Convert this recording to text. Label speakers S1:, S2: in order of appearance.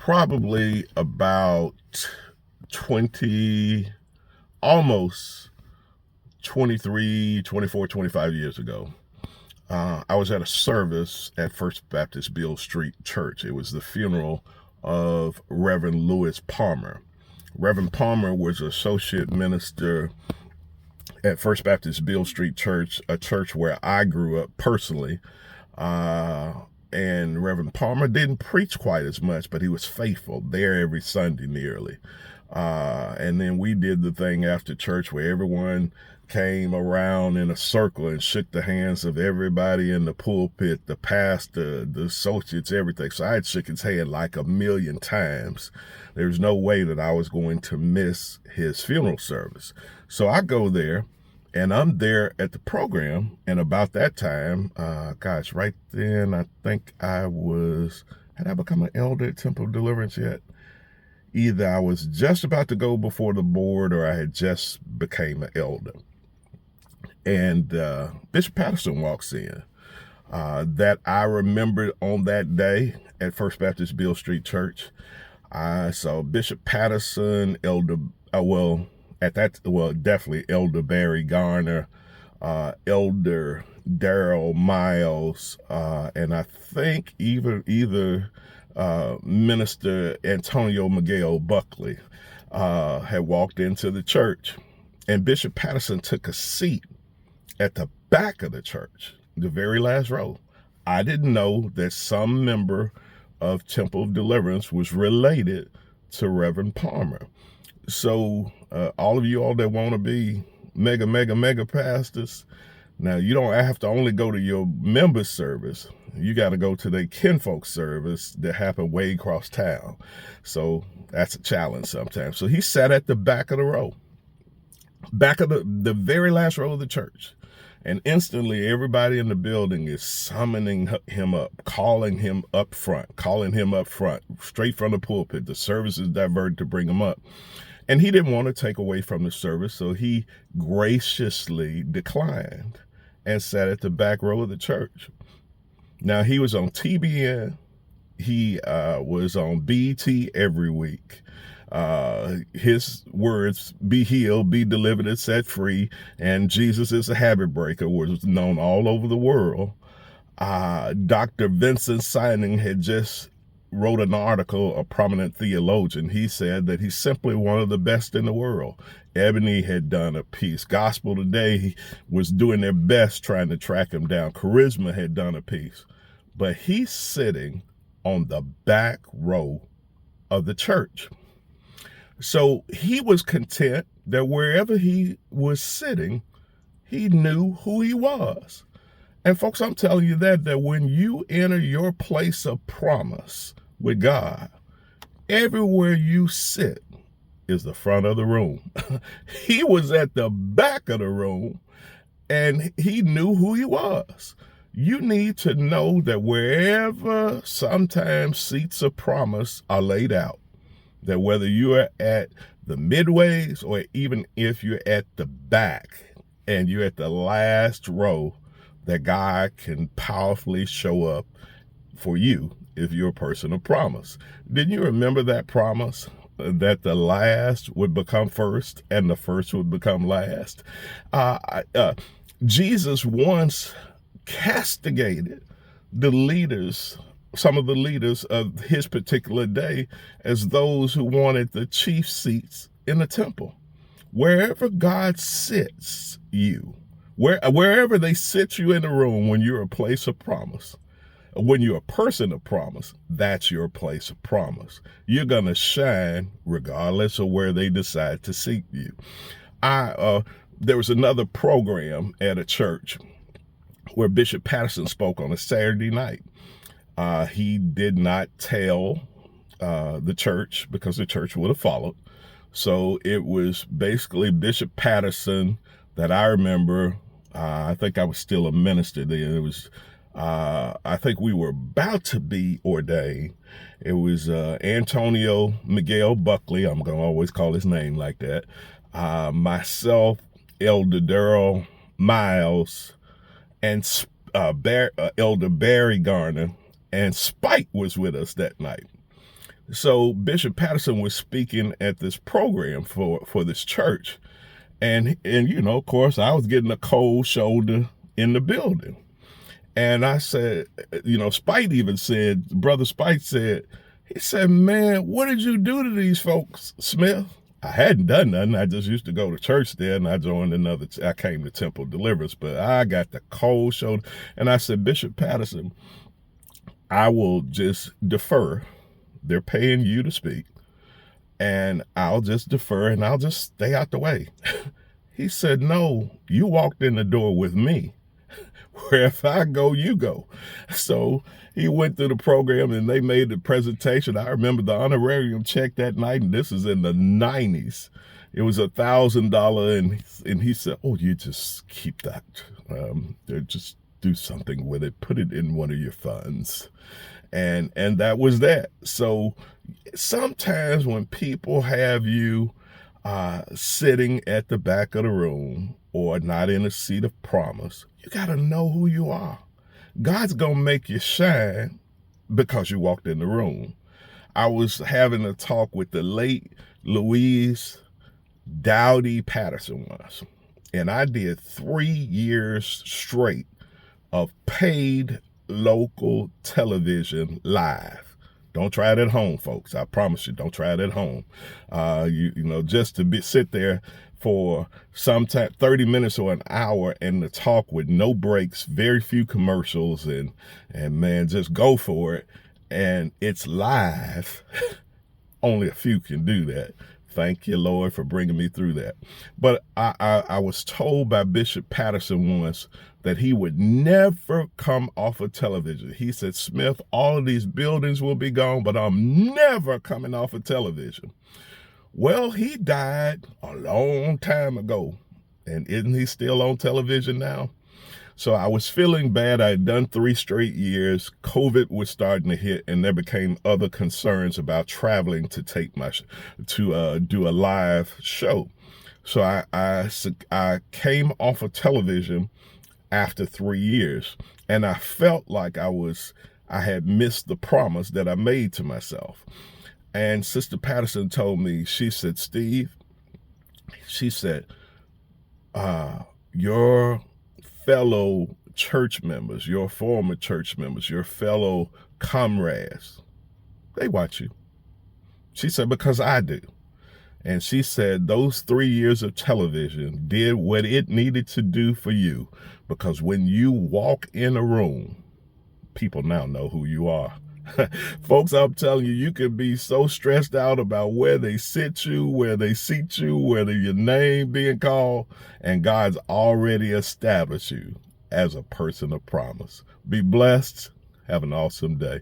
S1: probably about 20, almost 23, 24, 25 years ago. I was at a service at First Baptist Beale Street Church. It was the funeral of Reverend Louis Palmer. Reverend Palmer was associate minister at First Baptist Beale Street Church, a church where I grew up personally. And Reverend Palmer didn't preach quite as much, but he was faithful there every Sunday nearly. And then we did the thing after church where everyone came around in a circle and shook the hands of everybody in the pulpit, the pastor, the associates, everything. So I had shook his hand like a million times. There's no way that I was going to miss his funeral service. So I go there, and I'm there at the program, and about that time, right then, I think had I become an elder at Temple of Deliverance yet? Either I was just about to go before the board or I had just became an elder. And Bishop Patterson walks in. That I remembered on that day at First Baptist Beale Street Church. I saw Bishop Patterson, definitely Elder Barry Garner, Elder Daryl Miles, and I think either Minister Antonio Miguel Buckley had walked into the church, and Bishop Patterson took a seat at the back of the church, the very last row. I didn't know that some member of Temple of Deliverance was related to Reverend Palmer. So all of you all that want to be mega pastors, now you don't have to only go to your member service. You got to go to the kinfolk service that happened way across town. So that's a challenge sometimes. So he sat at the back of the row, back of the very last row of the church. And instantly everybody in the building is summoning him up, calling him up front, straight from the pulpit. The service is diverted to bring him up. And he didn't want to take away from the service, so he graciously declined and sat at the back row of the church. Now, he was on TBN. He was on BET every week. His words, "Be healed, be delivered, and set free," and "Jesus is a habit breaker" was known all over the world. Dr. Vincent Sining had just wrote an article, a prominent theologian. He said that he's simply one of the best in the world. Ebony had done a piece. Gospel Today was doing their best trying to track him down. Charisma had done a piece. But he's sitting on the back row of the church. So he was content that wherever he was sitting, he knew who he was. And folks, I'm telling you that when you enter your place of promise with God, everywhere you sit is the front of the room. He was at the back of the room, and he knew who he was. You need to know that wherever sometimes seats of promise are laid out, that whether you are at the midways or even if you're at the back and you're at the last row, that God can powerfully show up for you if you're a person of promise. Didn't you remember that promise? That the last would become first and the first would become last. Jesus once castigated the leaders, some of the leaders of his particular day, as those who wanted the chief seats in the temple. Wherever God sits you, wherever they sit you in the room when you're a place of promise, when you're a person of promise, that's your place of promise. You're going to shine regardless of where they decide to seat you. There was another program at a church where Bishop Patterson spoke on a Saturday night. He did not tell the church because the church would have followed. So it was basically Bishop Patterson that I remember. I think I was still a minister then. It was, I think we were about to be ordained. It was Antonio Miguel Buckley. I'm going to always call his name like that. Myself, Elder Daryl Miles, and Elder Barry Garner, and Spike was with us that night. So Bishop Patterson was speaking at this program for this church. And you know, of course, I was getting a cold shoulder in the building. And I said, you know, Spite even said, Brother Spite said, he said, man, what did you do to these folks, Smith? I hadn't done nothing. I just used to go to church there, and I joined I came to Temple Deliverance, but I got the cold shoulder. And I said, Bishop Patterson, I will just defer. They're paying you to speak, and I'll just defer, and I'll just stay out the way. He said, no, you walked in the door with me. Where if I go, you go. So he went through the program and they made the presentation. I remember the honorarium check that night, and this is in the 90s. It was $1,000, and he said, oh, you just keep that. Just do something with it. Put it in one of your funds. And that was that. So sometimes when people have you sitting at the back of the room or not in a seat of promise, you got to know who you are. God's going to make you shine because you walked in the room. I was having a talk with the late Louise Dowdy Patterson once, and I did 3 years straight of paid local television live. Don't try it at home, folks. I promise you, don't try it at home. You know, just to sit there for sometime 30 minutes or an hour and to talk with no breaks, very few commercials, and man, just go for it. And it's live. Only a few can do that. Thank you, Lord, for bringing me through that. But I was told by Bishop Patterson once that he would never come off of television. He said, Smith, all of these buildings will be gone, but I'm never coming off of television. Well, he died a long time ago, and isn't he still on television now? So I was feeling bad. I had done 3 straight years. COVID was starting to hit, and there became other concerns about traveling to do a live show. So I came off of television after 3 years, and I felt like I had missed the promise that I made to myself. And Sister Patterson told me, she said, Steve, she said, your fellow church members, your former church members, your fellow comrades, they watch you. She said, because I do. And she said those 3 years of television did what it needed to do for you, because when you walk in a room, people now know who you are. Folks, I'm telling you, you can be so stressed out about where they sit you, where they seat you, whether your name being called, and God's already established you as a person of promise. Be blessed. Have an awesome day.